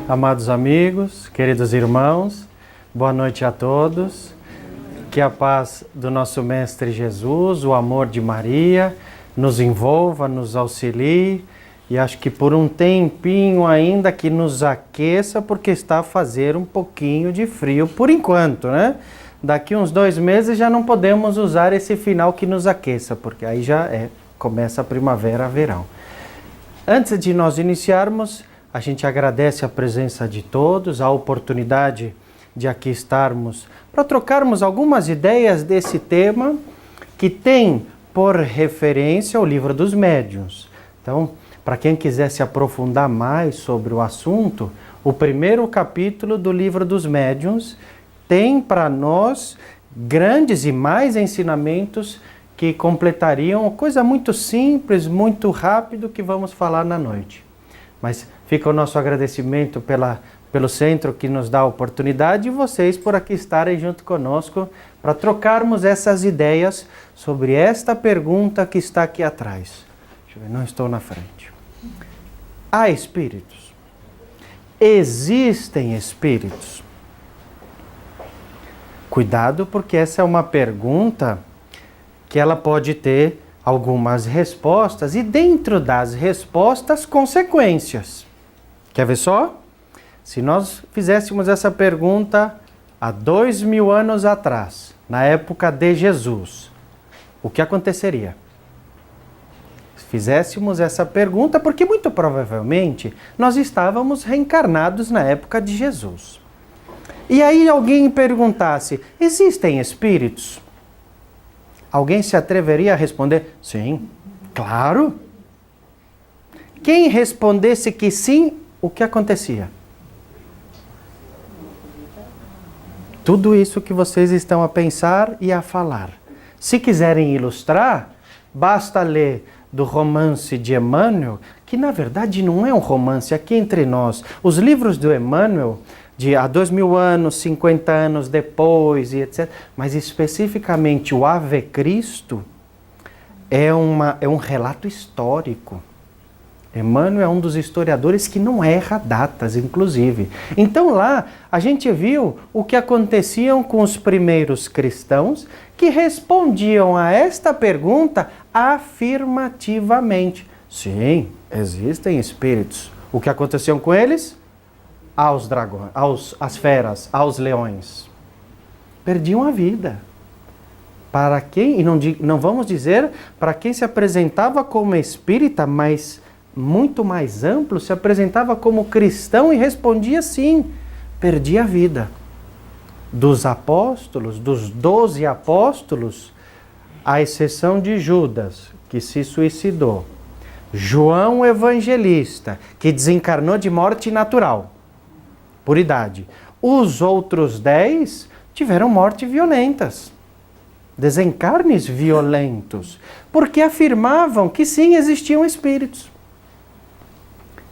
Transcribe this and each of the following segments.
Amados amigos, queridos irmãos, boa noite a todos. Que a paz do nosso Mestre Jesus, o amor de Maria, nos envolva, nos auxilie e acho que por um tempinho ainda que nos aqueça, porque está a fazer um pouquinho de frio por enquanto, né? Daqui uns 2 meses já não podemos usar esse final que nos aqueça, porque aí começa a primavera, verão. Antes de nós iniciarmos, a gente agradece a presença de todos, a oportunidade de aqui estarmos para trocarmos algumas ideias desse tema que tem por referência o Livro dos Médiuns. Então, para quem quiser se aprofundar mais sobre o assunto, o primeiro capítulo do Livro dos Médiuns tem para nós grandes e mais ensinamentos que completariam uma coisa muito simples, muito rápido que vamos falar na noite. Mas fica o nosso agradecimento pelo centro que nos dá a oportunidade e vocês por aqui estarem junto conosco para trocarmos essas ideias sobre esta pergunta que está aqui atrás. Deixa eu ver, não estou na frente. Há espíritos? Existem espíritos? Cuidado, porque essa é uma pergunta que ela pode ter algumas respostas e dentro das respostas, consequências. Quer ver só? Se nós fizéssemos essa pergunta há 2000 anos atrás, na época de Jesus, o que aconteceria? Se fizéssemos essa pergunta, porque muito provavelmente nós estávamos reencarnados na época de Jesus. E aí alguém perguntasse, existem espíritos? Alguém se atreveria a responder, sim, claro. Quem respondesse que sim, o que acontecia? Tudo isso que vocês estão a pensar e a falar. Se quiserem ilustrar, basta ler do romance de Emmanuel, que na verdade não é um romance, aqui entre nós. Os livros do Emmanuel, de há 2000 anos, 50 anos depois e etc. Mas especificamente o Ave Cristo é um relato histórico. Emmanuel é um dos historiadores que não erra datas, inclusive. Então lá a gente viu o que aconteciam com os primeiros cristãos que respondiam a esta pergunta afirmativamente. Sim, existem espíritos. O que aconteceu com eles? Aos dragões, às feras, aos leões. Perdiam a vida. Para quem, e não vamos dizer para quem se apresentava como espírita, mas muito mais amplo, se apresentava como cristão e respondia sim, perdia a vida. Dos apóstolos, dos 12 apóstolos, à exceção de Judas, que se suicidou. João Evangelista, que desencarnou de morte natural. Por idade. Os outros 10 tiveram mortes violentas, desencarnes violentos, porque afirmavam que sim, existiam espíritos.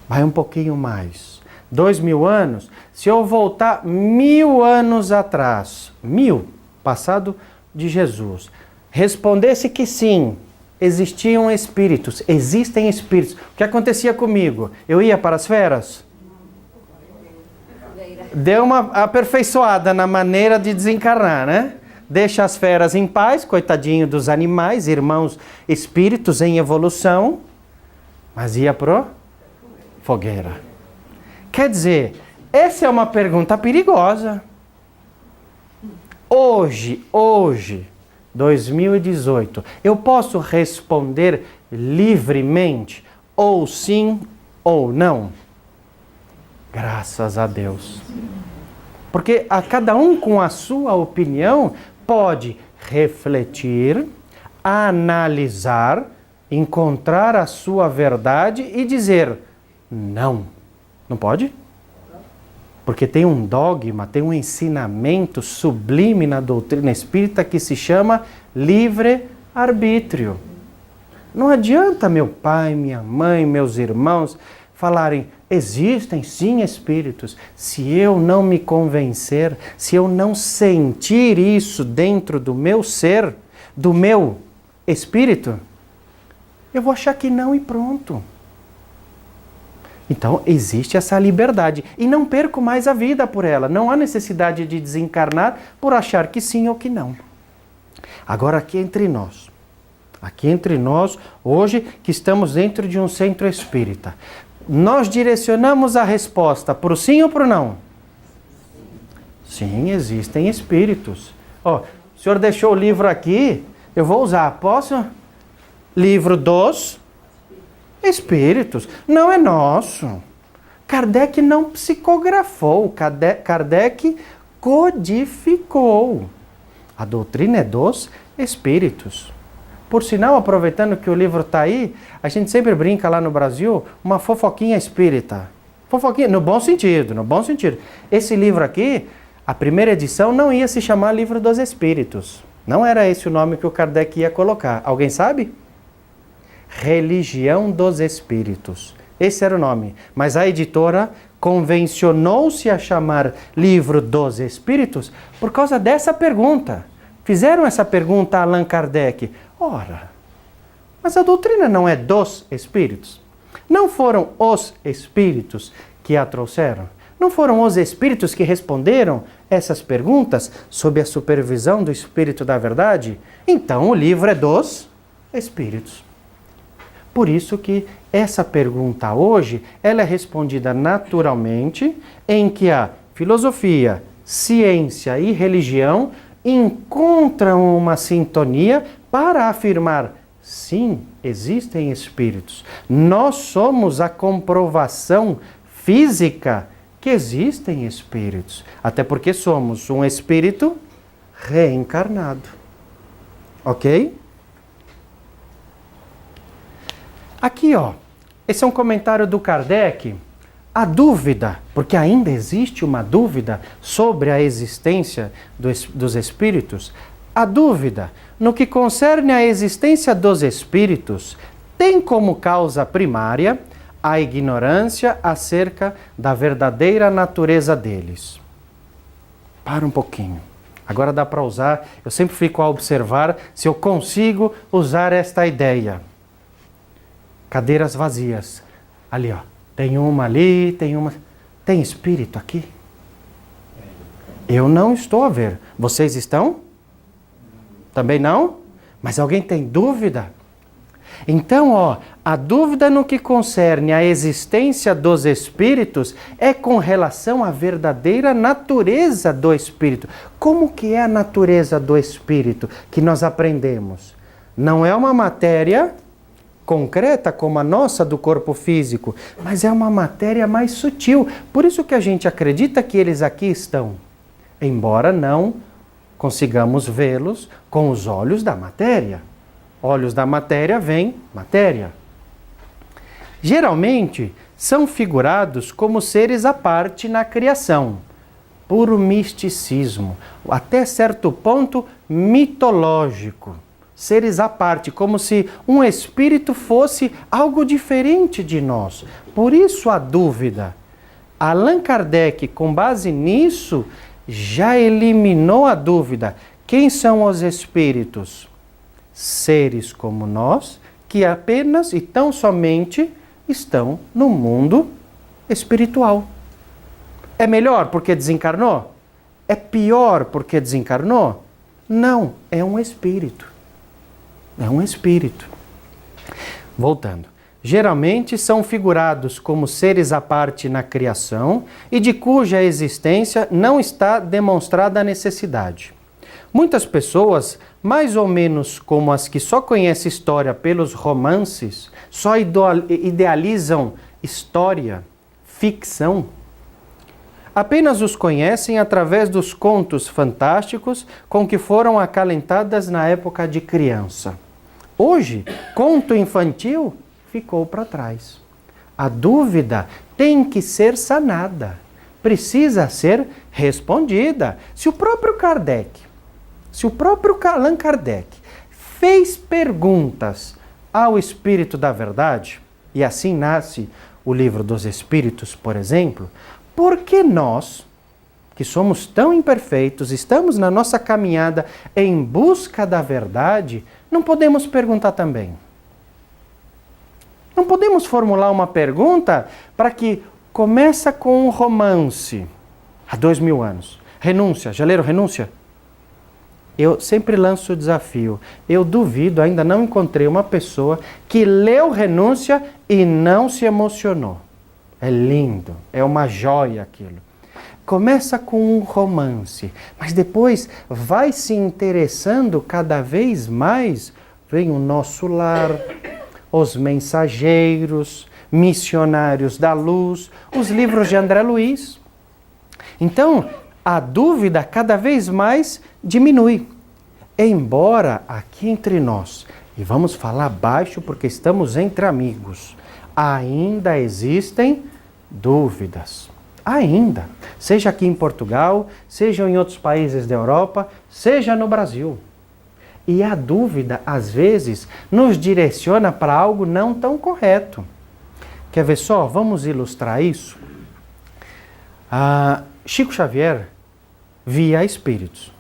Vai um pouquinho mais. 2000 anos, se eu voltar 1000 anos atrás, 1000, passado de Jesus, respondesse que sim, existiam espíritos, existem espíritos, o que acontecia comigo? Eu ia para as feras? Deu uma aperfeiçoada na maneira de desencarnar, né? Deixa as feras em paz, coitadinho dos animais, irmãos espíritos em evolução, mas ia pro fogueira. Quer dizer, essa é uma pergunta perigosa. Hoje, 2018, eu posso responder livremente, ou sim ou não? Graças a Deus. Porque a cada um com a sua opinião pode refletir, analisar, encontrar a sua verdade e dizer não. Não pode? Porque tem um dogma, tem um ensinamento sublime na doutrina espírita que se chama livre-arbítrio. Não adianta meu pai, minha mãe, meus irmãos falarem, existem sim espíritos. Se eu não me convencer, se eu não sentir isso dentro do meu ser, do meu espírito, eu vou achar que não e pronto. Então, existe essa liberdade. E não perco mais a vida por ela. Não há necessidade de desencarnar por achar que sim ou que não. Agora, aqui entre nós, hoje que estamos dentro de um centro espírita, nós direcionamos a resposta para o sim ou para o não? Sim, existem espíritos. Ó, o senhor deixou o livro aqui, eu vou usar. Posso? Livro dos Espíritos. Não é nosso. Kardec não psicografou, Kardec codificou. A doutrina é dos Espíritos. Por sinal, aproveitando que o livro está aí, a gente sempre brinca lá no Brasil, uma fofoquinha espírita. Fofoquinha, no bom sentido, no bom sentido. Esse livro aqui, a primeira edição não ia se chamar Livro dos Espíritos. Não era esse o nome que o Kardec ia colocar. Alguém sabe? Religião dos Espíritos. Esse era o nome. Mas a editora convencionou-se a chamar Livro dos Espíritos por causa dessa pergunta. Fizeram essa pergunta a Allan Kardec. Ora, mas a doutrina não é dos Espíritos? Não foram os Espíritos que a trouxeram? Não foram os Espíritos que responderam essas perguntas sob a supervisão do Espírito da Verdade? Então o livro é dos Espíritos. Por isso que essa pergunta hoje, ela é respondida naturalmente, em que a filosofia, ciência e religião encontram uma sintonia para afirmar, sim, existem espíritos. Nós somos a comprovação física que existem espíritos. Até porque somos um espírito reencarnado. Ok? Aqui, ó, esse é um comentário do Kardec. A dúvida, porque ainda existe uma dúvida sobre a existência dos espíritos, a dúvida no que concerne à existência dos espíritos tem como causa primária a ignorância acerca da verdadeira natureza deles. Para um pouquinho. Agora dá para usar, eu sempre fico a observar se eu consigo usar esta ideia. Cadeiras vazias. Ali, ó. Tem uma ali, tem uma... Tem espírito aqui? Eu não estou a ver. Vocês estão? Também não? Mas alguém tem dúvida? Então, ó, a dúvida no que concerne à existência dos espíritos é com relação à verdadeira natureza do espírito. Como que é a natureza do espírito que nós aprendemos? Não é uma matéria concreta como a nossa do corpo físico, mas é uma matéria mais sutil. Por isso que a gente acredita que eles aqui estão, embora não consigamos vê-los com os olhos da matéria. Olhos da matéria vem matéria. Geralmente são figurados como seres à parte na criação, puro misticismo, até certo ponto mitológico. Seres à parte, como se um espírito fosse algo diferente de nós. Por isso a dúvida. Allan Kardec, com base nisso, já eliminou a dúvida. Quem são os espíritos? Seres como nós, que apenas e tão somente estão no mundo espiritual. É melhor porque desencarnou? É pior porque desencarnou? Não, é um espírito. É um espírito. Voltando. Geralmente são figurados como seres à parte na criação e de cuja existência não está demonstrada a necessidade. Muitas pessoas, mais ou menos como as que só conhecem história pelos romances, só idealizam história, ficção. Apenas os conhecem através dos contos fantásticos com que foram acalentadas na época de criança. Hoje, conto infantil ficou para trás. A dúvida tem que ser sanada, precisa ser respondida. Se o próprio Allan Kardec fez perguntas ao Espírito da Verdade, e assim nasce o Livro dos Espíritos, por exemplo, por que nós, que somos tão imperfeitos, estamos na nossa caminhada em busca da verdade, não podemos perguntar também? Não podemos formular uma pergunta para que começa com um romance há 2000 anos. Renúncia, já leram Renúncia? Eu sempre lanço o desafio. Eu duvido, ainda não encontrei uma pessoa que leu Renúncia e não se emocionou. É lindo, é uma joia aquilo. Começa com um romance, mas depois vai se interessando cada vez mais. Vem o Nosso Lar, Os Mensageiros, Missionários da Luz, os livros de André Luiz. Então, a dúvida cada vez mais diminui. Embora aqui entre nós, e vamos falar baixo porque estamos entre amigos, ainda existem dúvidas. Ainda. Seja aqui em Portugal, seja em outros países da Europa, seja no Brasil. E a dúvida, às vezes, nos direciona para algo não tão correto. Quer ver só? Vamos ilustrar isso? Chico Xavier via espíritos.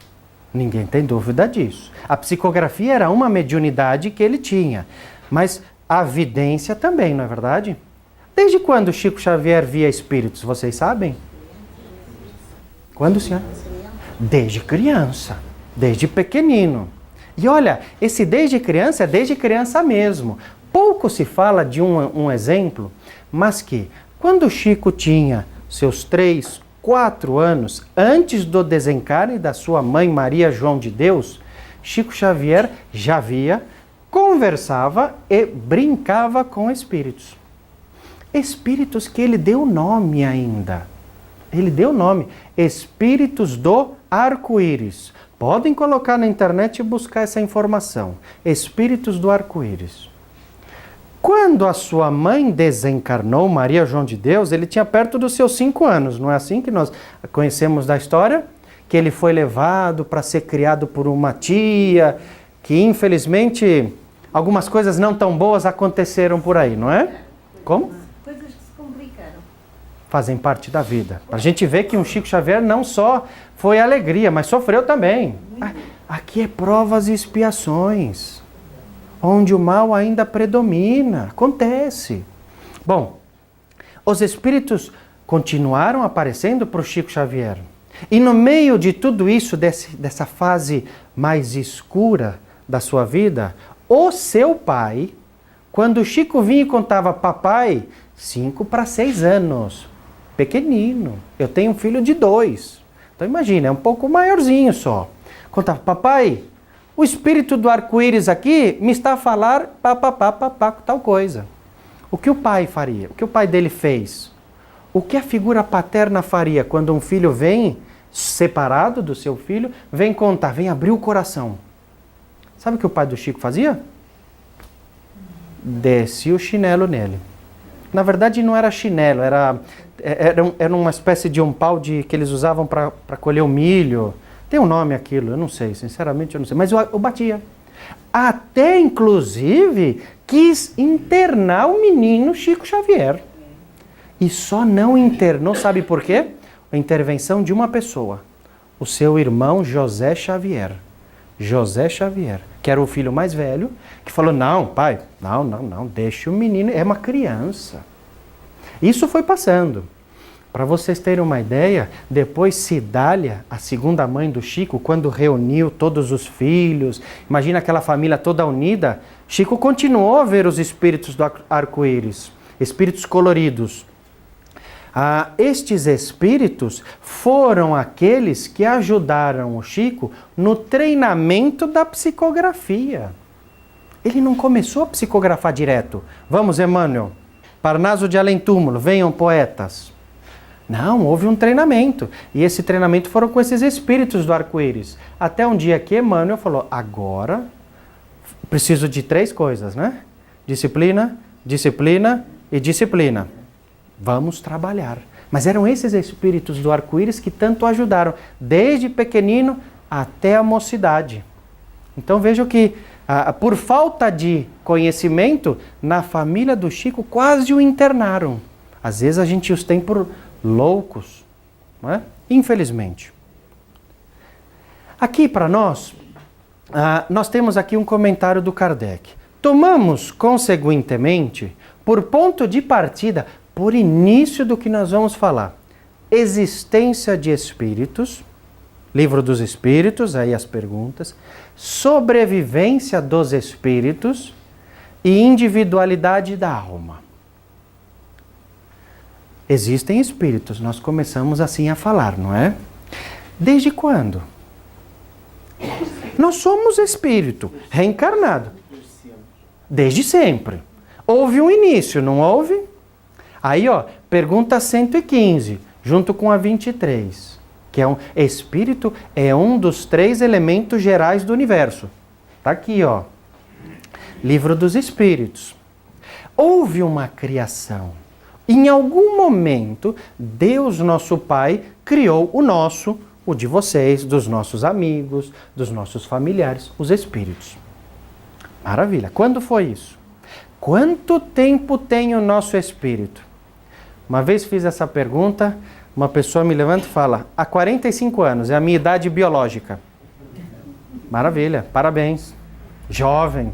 Ninguém tem dúvida disso. A psicografia era uma mediunidade que ele tinha, mas a vidência também, não é verdade? Desde quando Chico Xavier via espíritos, vocês sabem? Quando, senhora? Desde criança, desde pequenino. E olha, esse desde criança é desde criança mesmo. Pouco se fala de um exemplo, mas que quando Chico tinha seus 3, 4 anos, antes do desencarne da sua mãe Maria João de Deus, Chico Xavier já via, conversava e brincava com espíritos. Espíritos que ele deu nome ainda. Ele deu nome. Espíritos do arco-íris. Podem colocar na internet e buscar essa informação. Espíritos do arco-íris. Quando a sua mãe desencarnou, Maria João de Deus, ele tinha perto dos seus 5 anos. Não é assim que nós conhecemos da história? Que ele foi levado para ser criado por uma tia, que infelizmente algumas coisas não tão boas aconteceram por aí, não é? Como? Coisas que se complicaram. Fazem parte da vida. A gente vê que um Chico Xavier não só foi alegria, mas sofreu também. Aqui é provas e expiações, onde o mal ainda predomina. Acontece. Bom, os espíritos continuaram aparecendo para o Chico Xavier. E no meio de tudo isso, dessa fase mais escura da sua vida, o seu pai, quando o Chico vinha e contava, papai, 5 para 6 anos, pequenino, eu tenho um filho de 2. Então imagina, é um pouco maiorzinho só. Contava, papai, o espírito do arco-íris aqui me está a falar tal coisa. O que o pai faria? O que o pai dele fez? O que a figura paterna faria quando um filho vem, separado do seu filho, vem contar, vem abrir o coração? Sabe o que o pai do Chico fazia? Descia o chinelo nele. Na verdade não era chinelo, era uma espécie de um pau que eles usavam para colher o milho. Tem um nome aquilo, eu não sei, sinceramente eu não sei, mas eu batia. Até, inclusive, quis internar o menino Chico Xavier. E só não internou, sabe por quê? A intervenção de uma pessoa, o seu irmão José Xavier. José Xavier, que era o filho mais velho, que falou, não, pai, não, deixa o menino, é uma criança. Isso foi passando. Para vocês terem uma ideia, depois Cidália, a segunda mãe do Chico, quando reuniu todos os filhos, imagina aquela família toda unida, Chico continuou a ver os espíritos do arco-íris, espíritos coloridos. Estes espíritos foram aqueles que ajudaram o Chico no treinamento da psicografia. Ele não começou a psicografar direto. Vamos, Emmanuel, Parnaso de Além Túmulo, venham poetas. Não, houve um treinamento. E esse treinamento foram com esses espíritos do arco-íris. Até um dia que Emmanuel falou, agora preciso de 3 coisas, né? Disciplina, disciplina e disciplina. Vamos trabalhar. Mas eram esses espíritos do arco-íris que tanto ajudaram, desde pequenino até a mocidade. Então vejam que, por falta de conhecimento, na família do Chico quase o internaram. Às vezes a gente os tem por loucos, não é? Infelizmente. Aqui para nós temos aqui um comentário do Kardec. Tomamos, conseguintemente, por ponto de partida, por início do que nós vamos falar. Existência de espíritos, Livro dos Espíritos, aí as perguntas, sobrevivência dos espíritos e individualidade da alma. Existem espíritos, nós começamos assim a falar, não é? Desde quando? Nós somos espírito, reencarnado. Desde sempre. Houve um início, não houve? Aí, ó, pergunta 115, junto com a 23. Que é espírito é um dos 3 elementos gerais do universo. Está aqui, ó. Livro dos Espíritos. Houve uma criação. Em algum momento, Deus, nosso Pai, criou o nosso, o de vocês, dos nossos amigos, dos nossos familiares, os espíritos. Maravilha. Quando foi isso? Quanto tempo tem o nosso espírito? Uma vez fiz essa pergunta, uma pessoa me levanta e fala, há 45 anos, é a minha idade biológica. Maravilha, parabéns. Jovem.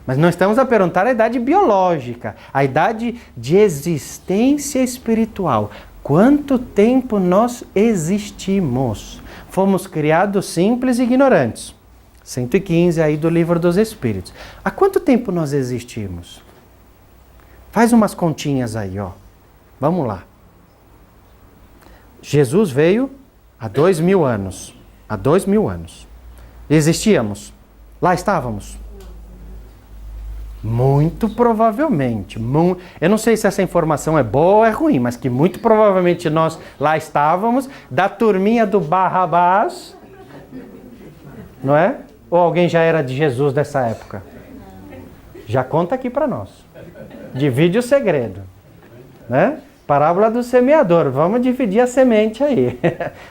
Mas não estamos a perguntar a idade biológica, a idade de existência espiritual. Quanto tempo nós existimos? Fomos criados simples e ignorantes. 115 aí do Livro dos Espíritos. Há quanto tempo nós existimos? Faz umas continhas aí, ó. Vamos lá. Jesus veio há 2000 anos. Há 2000 anos. Existíamos? Lá estávamos? Muito provavelmente. Eu não sei se essa informação é boa ou é ruim, mas que muito provavelmente nós lá estávamos, da turminha do Barrabás, não é? Ou alguém já era de Jesus dessa época? Já conta aqui para nós. Divide o segredo, né? Parábola do semeador, vamos dividir a semente aí.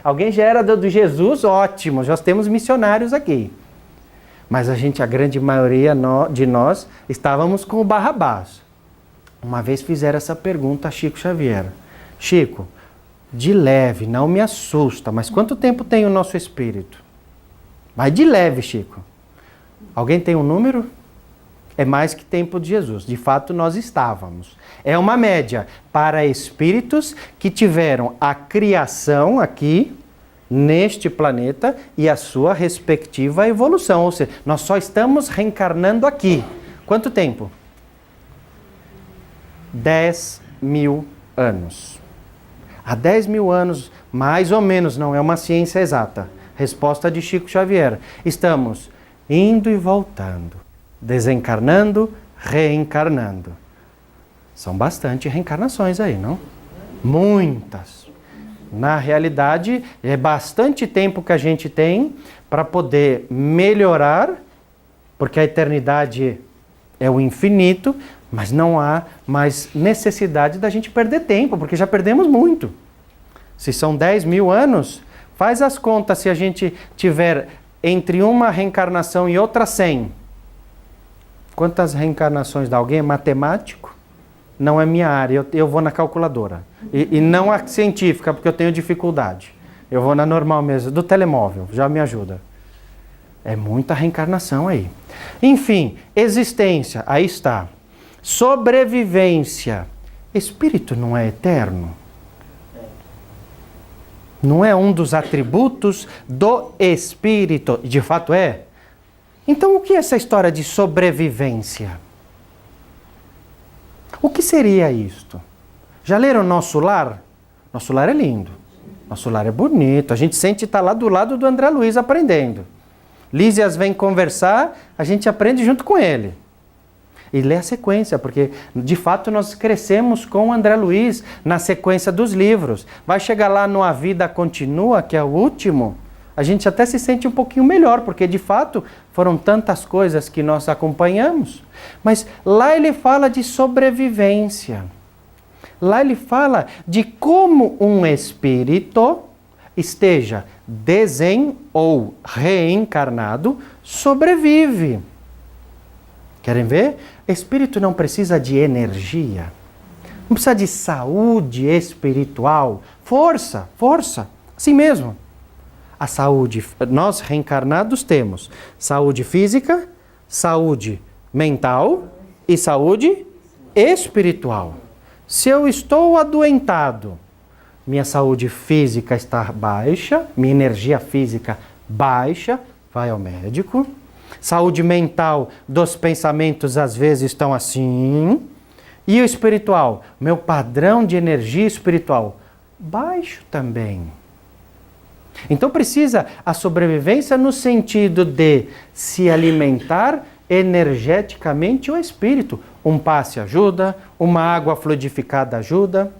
Alguém já era do Jesus? Ótimo, já temos missionários aqui. Mas a grande maioria de nós, estávamos com o Barrabás. Uma vez fizeram essa pergunta a Chico Xavier. Chico, de leve, não me assusta, mas quanto tempo tem o nosso espírito? Vai de leve, Chico. Alguém tem um número? É mais que tempo de Jesus. De fato, nós estávamos. É uma média para espíritos que tiveram a criação aqui, neste planeta, e a sua respectiva evolução. Ou seja, nós só estamos reencarnando aqui. Quanto tempo? 10.000 anos. Há 10.000 anos, mais ou menos, não é uma ciência exata. Resposta de Chico Xavier. Estamos indo e voltando. Desencarnando, reencarnando. São bastante reencarnações aí, não? Muitas. Na realidade, é bastante tempo que a gente tem para poder melhorar, porque a eternidade é o infinito, mas não há mais necessidade da gente perder tempo, porque já perdemos muito. Se são 10.000 anos, faz as contas se a gente tiver entre uma reencarnação e outra 100. Quantas reencarnações dá? Alguém é matemático? Não é minha área, eu vou na calculadora. E não a científica, porque eu tenho dificuldade. Eu vou na normal mesmo, do telemóvel, já me ajuda. É muita reencarnação aí. Enfim, existência, aí está. Sobrevivência. Espírito não é eterno? Não é um dos atributos do espírito? De fato é? Então, o que é essa história de sobrevivência? O que seria isto? Já leram Nosso Lar? Nosso Lar é lindo. Nosso Lar é bonito. A gente sente estar lá do lado do André Luiz aprendendo. Lísias vem conversar, a gente aprende junto com ele. E lê a sequência, porque de fato nós crescemos com o André Luiz na sequência dos livros. Vai chegar lá no A Vida Continua, que é o último, a gente até se sente um pouquinho melhor, porque de fato foram tantas coisas que nós acompanhamos. Mas lá ele fala de sobrevivência. Lá ele fala de como um espírito, esteja ou reencarnado, sobrevive. Querem ver? Espírito não precisa de energia, não precisa de saúde espiritual, força, assim mesmo. A saúde, nós reencarnados temos saúde física, saúde mental e saúde espiritual. Se eu estou adoentado, minha saúde física está baixa, minha energia física baixa, vai ao médico. Saúde mental dos pensamentos às vezes estão assim. E o espiritual? Meu padrão de energia espiritual baixo também. Então precisa a sobrevivência no sentido de se alimentar energeticamente o espírito. Um passe ajuda, uma água fluidificada ajuda.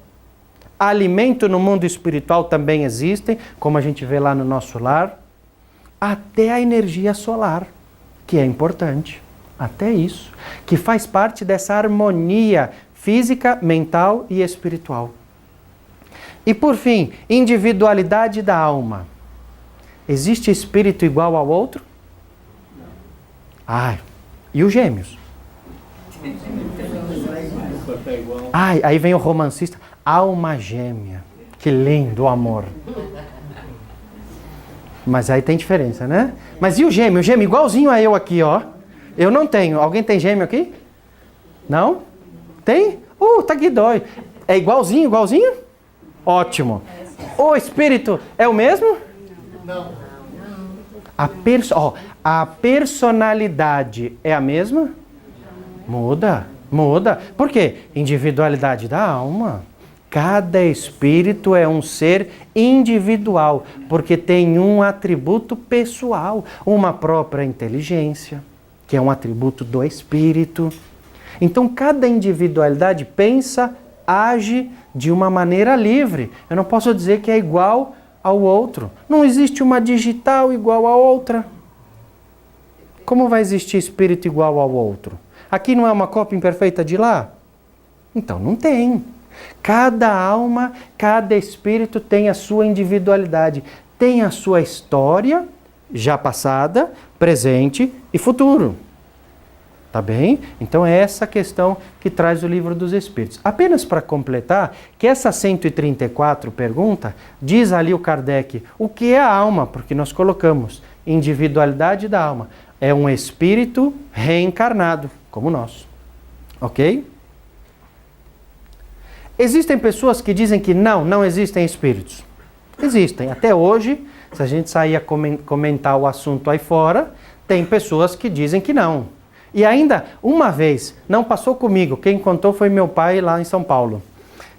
Alimento no mundo espiritual também existem, como a gente vê lá no nosso lar. Até a energia solar, que é importante. Até isso, que faz parte dessa harmonia física, mental e espiritual. E por fim, individualidade da alma. Existe espírito igual ao outro? Ai, e os gêmeos? Ai, aí vem o romancista, alma gêmea. Que lindo o amor. Mas aí tem diferença, né? Mas e o gêmeo? O gêmeo igualzinho a eu aqui, ó. Eu não tenho. Alguém tem gêmeo aqui? Não? Tem? Tá aqui dói. É igualzinho, igualzinho? Ótimo. O espírito é o mesmo? Não. A personalidade é a mesma? Muda. Por quê? Individualidade da alma. Cada espírito é um ser individual, porque tem um atributo pessoal, uma própria inteligência, que é um atributo do espírito. Então, cada individualidade pensa, age de uma maneira livre. Eu não posso dizer que é igual ao outro. Não existe uma digital igual a outra. Como vai existir espírito igual ao outro? Aqui não é uma cópia imperfeita de lá? Então não tem. Cada alma, cada espírito tem a sua individualidade, tem a sua história, já passada, presente e futuro. Tá bem? Então é essa questão que traz o Livro dos Espíritos. Apenas para completar, que essa 134 pergunta, diz ali o Kardec, o que é a alma? Porque nós colocamos individualidade da alma. É um espírito reencarnado, como nós. Ok? Existem pessoas que dizem que não existem espíritos. Existem. Até hoje, se a gente sair a comentar o assunto aí fora, tem pessoas que dizem que não. E ainda, uma vez, não passou comigo, quem contou foi meu pai lá em São Paulo,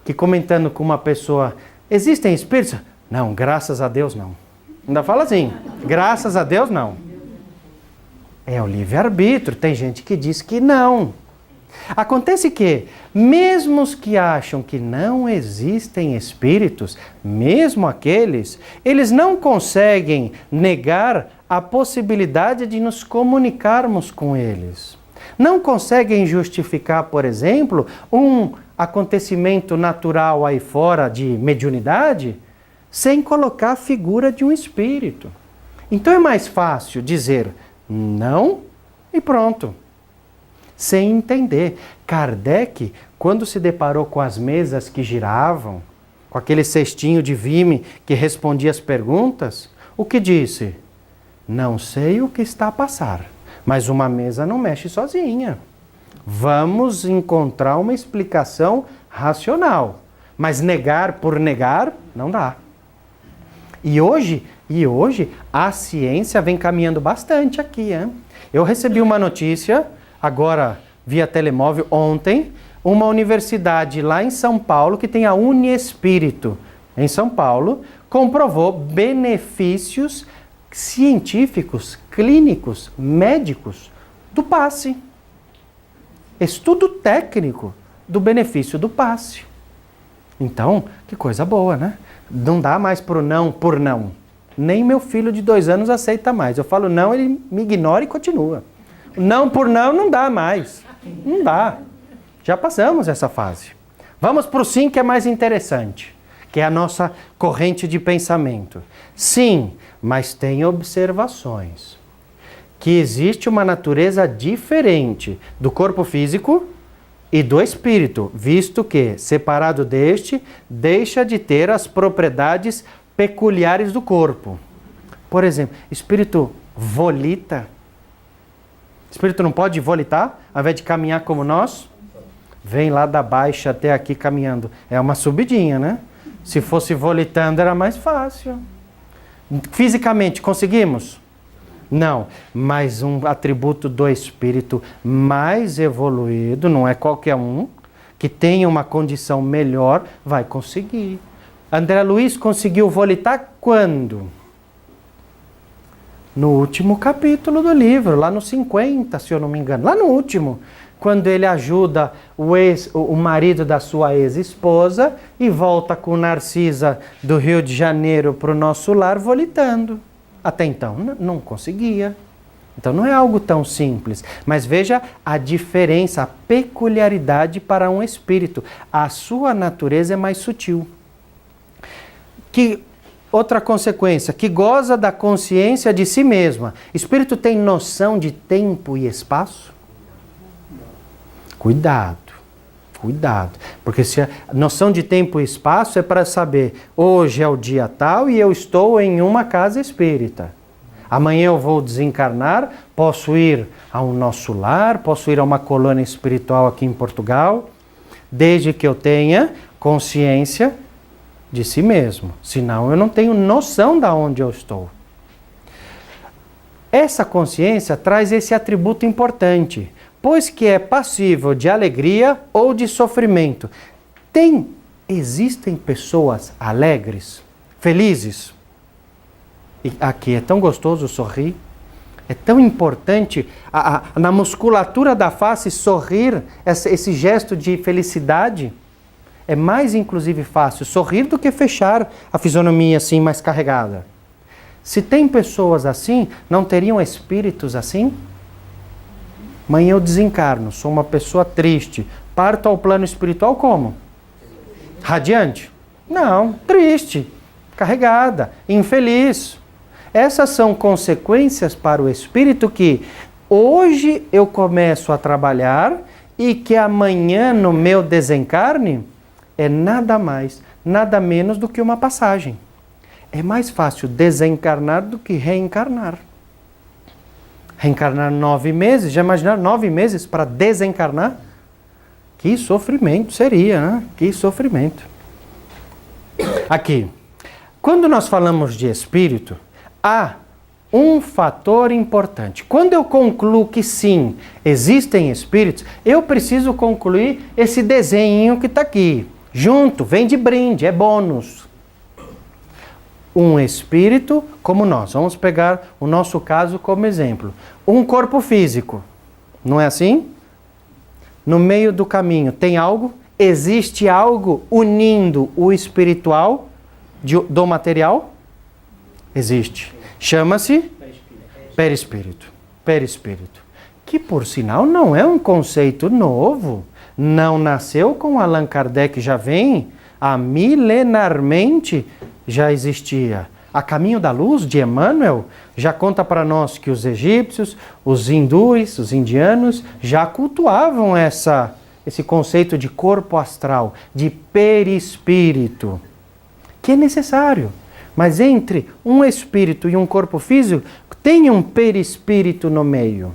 que comentando com uma pessoa, existem espíritos? Não, graças a Deus não. Ainda fala assim, graças a Deus não. É o livre-arbítrio, tem gente que diz que não. Acontece que, mesmo os que acham que não existem espíritos, mesmo aqueles, eles não conseguem negar a possibilidade de nos comunicarmos com eles. Não conseguem justificar, por exemplo, um acontecimento natural aí fora de mediunidade, sem colocar a figura de um espírito. Então é mais fácil dizer não e pronto. Sem entender. Kardec, quando se deparou com as mesas que giravam, com aquele cestinho de vime que respondia as perguntas, o que disse? Não sei o que está a passar, mas uma mesa não mexe sozinha. Vamos encontrar uma explicação racional, mas negar por negar não dá. E hoje a ciência vem caminhando bastante aqui, hein? Eu recebi uma notícia agora via telemóvel ontem, uma universidade lá em São Paulo, que tem a Uniespírito, em São Paulo, comprovou benefícios científicos, clínicos, médicos do passe. Estudo técnico do benefício do passe. Então, que coisa boa, né? Não dá mais por não. Nem meu filho de 2 anos aceita mais. Eu falo não, ele me ignora e continua. Não por não dá mais. Não dá. Já passamos essa fase. Vamos para o sim, que é mais interessante, que é a nossa corrente de pensamento. Sim, mas tem observações. Que existe uma natureza diferente do corpo físico e do espírito, visto que, separado deste, deixa de ter as propriedades peculiares do corpo. Por exemplo, espírito volita. Espírito não pode volitar, ao invés de caminhar como nós? Vem lá da baixa até aqui caminhando. É uma subidinha, né? Se fosse volitando era mais fácil. Fisicamente, conseguimos? Não, mas um atributo do espírito mais evoluído, não é qualquer um, que tenha uma condição melhor, vai conseguir. André Luiz conseguiu volitar quando? No último capítulo do livro, lá no 50, se eu não me engano. Lá no último, quando ele ajuda o marido da sua ex-esposa e volta com Narcisa do Rio de Janeiro para o nosso lar volitando. Até então não conseguia. Então não é algo tão simples. Mas veja a diferença, a peculiaridade para um espírito. A sua natureza é mais sutil. Outra consequência, que goza da consciência de si mesma. Espírito tem noção de tempo e espaço? Cuidado. Porque se a noção de tempo e espaço é para saber, hoje é o dia tal e eu estou em uma casa espírita. Amanhã eu vou desencarnar, posso ir ao nosso lar, posso ir a uma colônia espiritual aqui em Portugal, desde que eu tenha consciência de si mesmo. Senão eu não tenho noção de onde eu estou. Essa consciência traz esse atributo importante, pois que é passível de alegria ou de sofrimento. Existem pessoas alegres, felizes? E aqui é tão gostoso sorrir, é tão importante na musculatura da face sorrir, esse gesto de felicidade. É mais, inclusive, fácil sorrir do que fechar a fisionomia assim mais carregada. Se tem pessoas assim, não teriam espíritos assim? Amanhã eu desencarno, sou uma pessoa triste. Parto ao plano espiritual como? Radiante? Não, triste, carregada, infeliz. Essas são consequências para o espírito que hoje eu começo a trabalhar e que amanhã no meu desencarne é nada mais, nada menos do que uma passagem. É mais fácil desencarnar do que reencarnar. Reencarnar 9 meses, já imaginaram 9 meses para desencarnar? Que sofrimento seria, né? Que sofrimento. Aqui, quando nós falamos de espírito, há um fator importante. Quando eu concluo que sim, existem espíritos, eu preciso concluir esse desenho que está aqui. Junto, vem de brinde, é bônus. Um espírito como nós. Vamos pegar o nosso caso como exemplo. Um corpo físico. Não é assim? No meio do caminho tem algo? Existe algo unindo o espiritual do material? Existe. Chama-se perispírito. Perispírito. Que, por sinal, não é um conceito novo. Não nasceu com Allan Kardec, já vem milenarmente já existia. A Caminho da Luz, de Emmanuel, já conta para nós que os egípcios, os hindus, os indianos, já cultuavam esse conceito de corpo astral, de perispírito, que é necessário. Mas entre um espírito e um corpo físico, tem um perispírito no meio.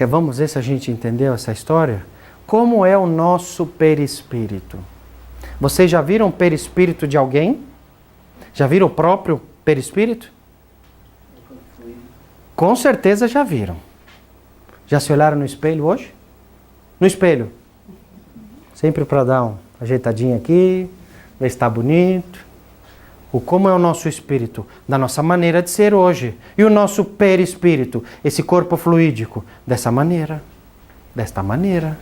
Vamos ver se a gente entendeu essa história? Como é o nosso perispírito? Vocês já viram o perispírito de alguém? Já viram o próprio perispírito? Com certeza já viram. Já se olharam no espelho hoje? No espelho. Sempre para dar uma ajeitadinha aqui, ver se está bonito. Como é o nosso espírito? Da nossa maneira de ser hoje. E o nosso perispírito? Esse corpo fluídico? Dessa maneira. Desta maneira.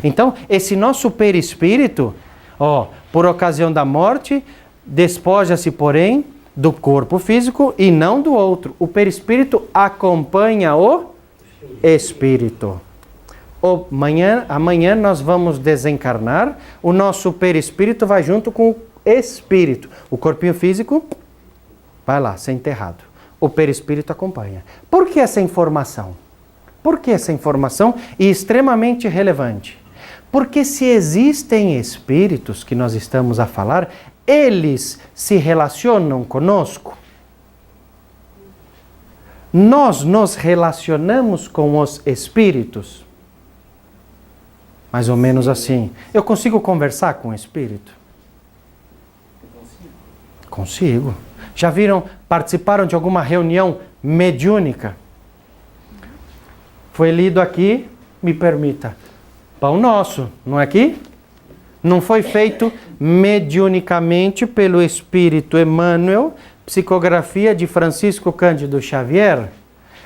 Então, esse nosso perispírito, por ocasião da morte, despoja-se, porém, do corpo físico e não do outro. O perispírito acompanha o espírito. Amanhã nós vamos desencarnar, o nosso perispírito vai junto com o espírito. O corpinho físico vai lá, ser enterrado. O perispírito acompanha. Por que essa informação? Por que essa informação é extremamente relevante? Porque se existem espíritos que nós estamos a falar, eles se relacionam conosco. Nós nos relacionamos com os espíritos. Mais ou menos assim. Eu consigo conversar com o espírito? Consigo. Já viram, participaram de alguma reunião mediúnica? Foi lido aqui, me permita, Pão Nosso, não é aqui? Não foi feito mediunicamente pelo Espírito Emmanuel, psicografia de Francisco Cândido Xavier?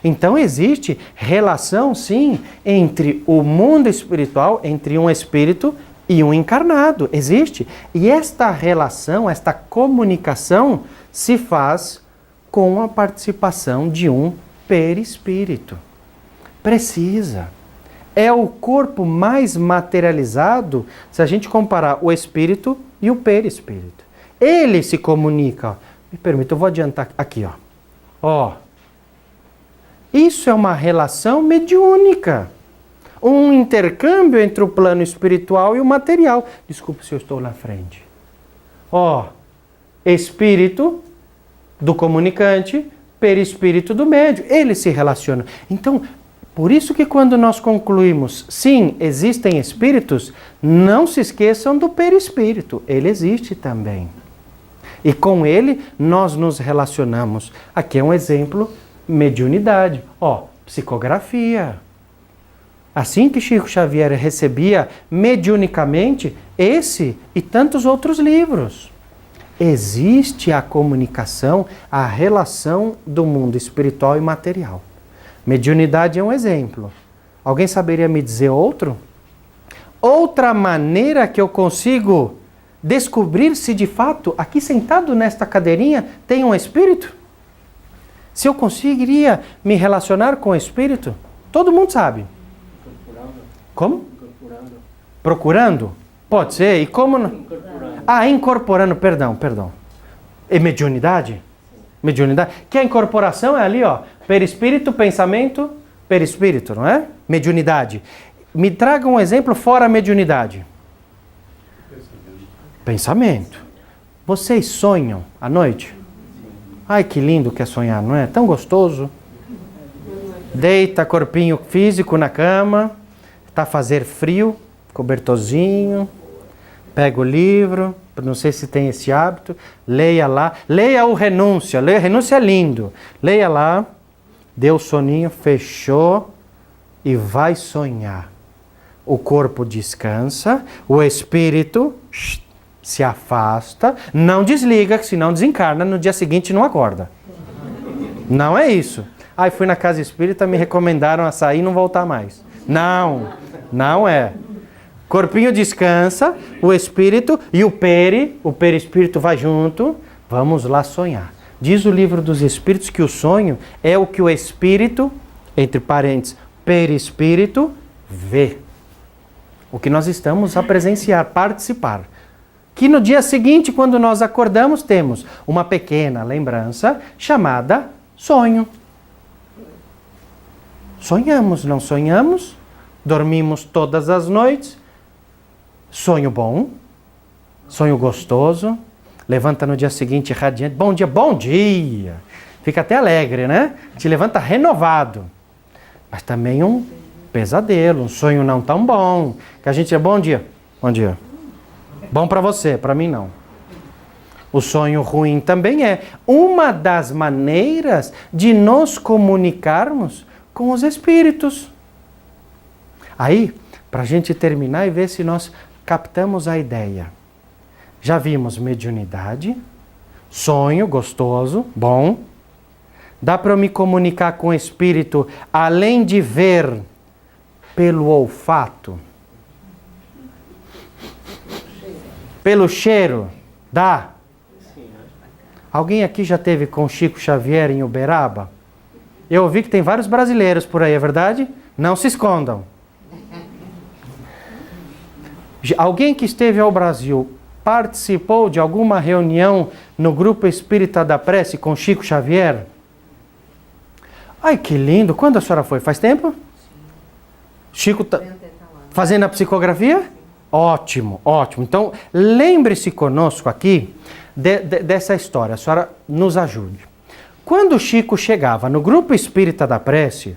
Então existe relação, sim, entre o mundo espiritual, entre um espírito e um encarnado. Existe. E esta relação, esta comunicação se faz com a participação de um perispírito. Precisa. É o corpo mais materializado se a gente comparar o espírito e o perispírito. Ele se comunica. Me permita, eu vou adiantar aqui, ó. Isso é uma relação mediúnica. Um intercâmbio entre o plano espiritual e o material. Desculpe se eu estou na frente. Espírito do comunicante, perispírito do médium. Eles se relacionam. Então, por isso que quando nós concluímos, sim, existem espíritos, não se esqueçam do perispírito. Ele existe também. E com ele nós nos relacionamos. Aqui é um exemplo, mediunidade. Psicografia. Assim que Chico Xavier recebia mediunicamente esse e tantos outros livros. Existe a comunicação, a relação do mundo espiritual e material. Mediunidade é um exemplo. Alguém saberia me dizer outro? Outra maneira que eu consigo descobrir se de fato, aqui sentado nesta cadeirinha, tem um espírito? Se eu conseguiria me relacionar com o espírito? Todo mundo sabe. Como? Procurando? Pode ser. E como? Incorporando, perdão. E mediunidade? Mediunidade. Que a incorporação é ali, perispírito, pensamento, perispírito, não é? Mediunidade. Me traga um exemplo fora a mediunidade. Pensamento. Vocês sonham à noite? Ai, que lindo que é sonhar, não é? Tão gostoso. Deita corpinho físico na cama, tá a fazer frio, cobertorzinho, pega o livro, não sei se tem esse hábito, leia lá, leia o Renúncia, Renúncia é lindo, leia lá, deu soninho, fechou e vai sonhar. O corpo descansa, o espírito se afasta, não desliga, que senão desencarna, no dia seguinte não acorda. Não é isso. Fui na casa espírita, me recomendaram a sair e não voltar mais. Não é. Corpinho descansa, o espírito e o perispírito vai junto, vamos lá sonhar. Diz o livro dos Espíritos que o sonho é o que o espírito, entre parênteses, perispírito, vê. O que nós estamos a presenciar, participar. Que no dia seguinte, quando nós acordamos, temos uma pequena lembrança chamada sonho. Sonhamos, não sonhamos? Dormimos todas as noites? Sonho bom? Sonho gostoso? Levanta no dia seguinte radiante. Bom dia, bom dia! Fica até alegre, né? Te levanta renovado. Mas também um pesadelo, um sonho não tão bom. Que a gente é bom dia. Bom dia. Bom para você, para mim não. O sonho ruim também é uma das maneiras de nos comunicarmos com os espíritos. Aí, para a gente terminar e ver se nós captamos a ideia. Já vimos mediunidade, sonho gostoso, bom. Dá para eu me comunicar com o espírito além de ver pelo olfato? Pelo cheiro? Dá? Alguém aqui já teve com Chico Xavier em Uberaba? Eu ouvi que tem vários brasileiros por aí, é verdade? Não se escondam. Alguém que esteve ao Brasil participou de alguma reunião no Grupo Espírita da Prece com Chico Xavier? Ai, que lindo! Quando a senhora foi? Faz tempo? Chico tá fazendo a psicografia? Ótimo, ótimo. Então, lembre-se conosco aqui dessa história. A senhora nos ajude. Quando Chico chegava no Grupo Espírita da Prece,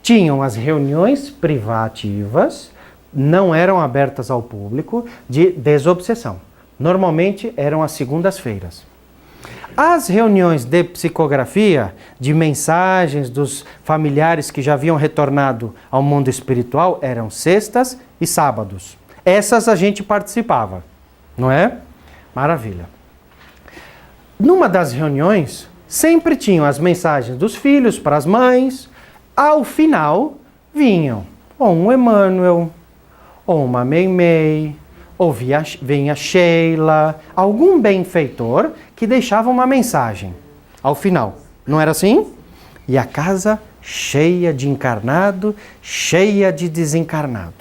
tinham as reuniões privativas não eram abertas ao público, de desobsessão. Normalmente eram às segundas-feiras. As reuniões de psicografia, de mensagens dos familiares que já haviam retornado ao mundo espiritual, eram sextas e sábados. Essas a gente participava, não é? Maravilha. Numa das reuniões, sempre tinham as mensagens dos filhos para as mães. Ao final, vinham ou um Emmanuel, ou uma Meimei, ou vinha Sheila, algum benfeitor que deixava uma mensagem ao final. Não era assim? E a casa cheia de encarnado, cheia de desencarnado.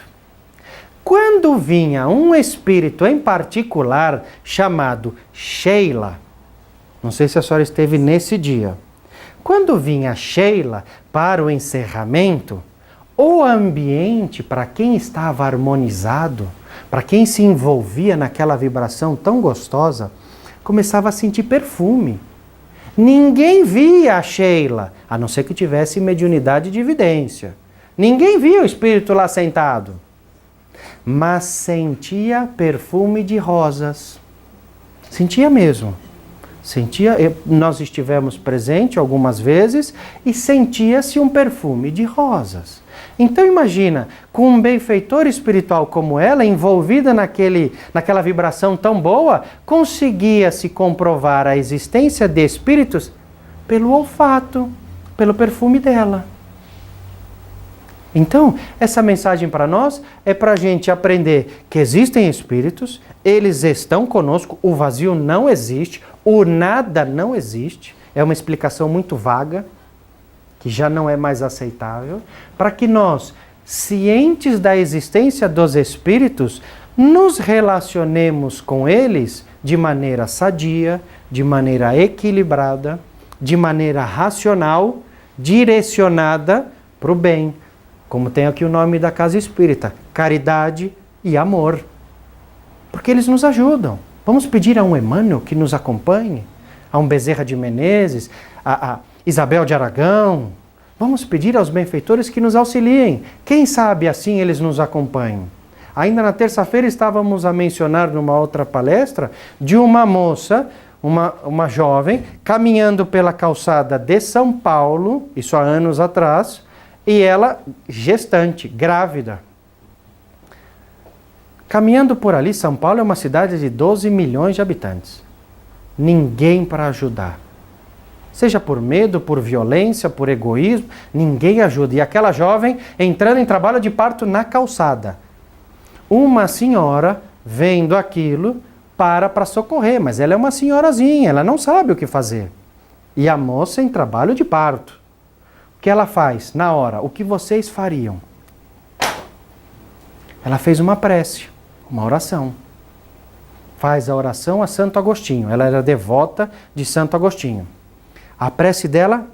Quando vinha um espírito em particular chamado Sheila, não sei se a senhora esteve nesse dia, quando vinha Sheila para o encerramento, o ambiente, para quem estava harmonizado, para quem se envolvia naquela vibração tão gostosa, começava a sentir perfume. Ninguém via a Sheila, a não ser que tivesse mediunidade de evidência. Ninguém via o espírito lá sentado. Mas sentia perfume de rosas. Sentia mesmo. Nós estivemos presentes algumas vezes e sentia-se um perfume de rosas. Então imagina, com um benfeitor espiritual como ela, envolvida naquela vibração tão boa, conseguia-se comprovar a existência de espíritos pelo olfato, pelo perfume dela. Então, essa mensagem para nós é para a gente aprender que existem espíritos, eles estão conosco, o vazio não existe, o nada não existe, é uma explicação muito vaga, que já não é mais aceitável, para que nós, cientes da existência dos espíritos, nos relacionemos com eles de maneira sadia, de maneira equilibrada, de maneira racional, direcionada para o bem. Como tem aqui o nome da casa espírita, caridade e amor. Porque eles nos ajudam. Vamos pedir a um Emmanuel que nos acompanhe, a um Bezerra de Menezes, a Isabel de Aragão. Vamos pedir aos benfeitores que nos auxiliem. Quem sabe assim eles nos acompanham. Ainda na terça-feira estávamos a mencionar numa outra palestra de uma moça, uma jovem, caminhando pela calçada de São Paulo, isso há anos atrás, e ela gestante, grávida. Caminhando por ali, São Paulo é uma cidade de 12 milhões de habitantes. Ninguém para ajudar. Seja por medo, por violência, por egoísmo, ninguém ajuda. E aquela jovem entrando em trabalho de parto na calçada. Uma senhora, vendo aquilo, para socorrer, mas ela é uma senhorazinha, ela não sabe o que fazer. E a moça em trabalho de parto. O que ela faz na hora? O que vocês fariam? Ela fez uma prece, uma oração. Faz a oração a Santo Agostinho. Ela era devota de Santo Agostinho. A prece dela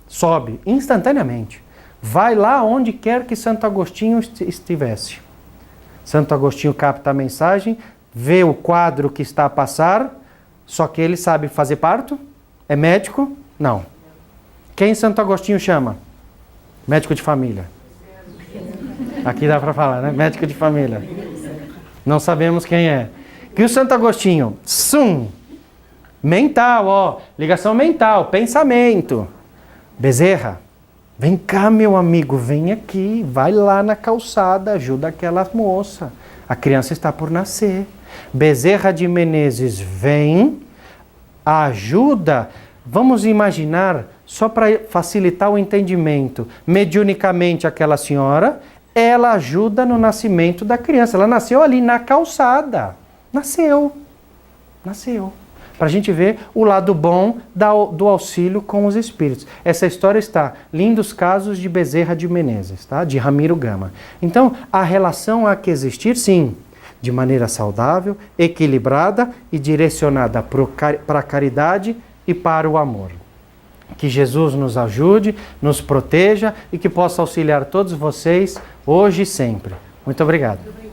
sobe instantaneamente. Vai lá onde quer que Santo Agostinho estivesse. Santo Agostinho capta a mensagem, vê o quadro que está a passar, só que ele sabe fazer parto? É médico? Não. Quem Santo Agostinho chama? Médico de família. Aqui dá para falar, né? Médico de família. Não sabemos quem é. Que o Santo Agostinho, mental, ó, ligação mental, pensamento. Bezerra, vem cá, meu amigo, vem aqui, vai lá na calçada, ajuda aquela moça. A criança está por nascer. Bezerra de Menezes vem, ajuda. Vamos imaginar, só para facilitar o entendimento, mediunicamente aquela senhora, ela ajuda no nascimento da criança. Ela nasceu ali na calçada. Nasceu. Para a gente ver o lado bom do auxílio com os espíritos. Essa história está, lindos casos de Bezerra de Menezes, tá? De Ramiro Gama. Então, a relação há que existir, sim, de maneira saudável, equilibrada e direcionada para a caridade e para o amor. Que Jesus nos ajude, nos proteja e que possa auxiliar todos vocês hoje e sempre. Muito obrigado.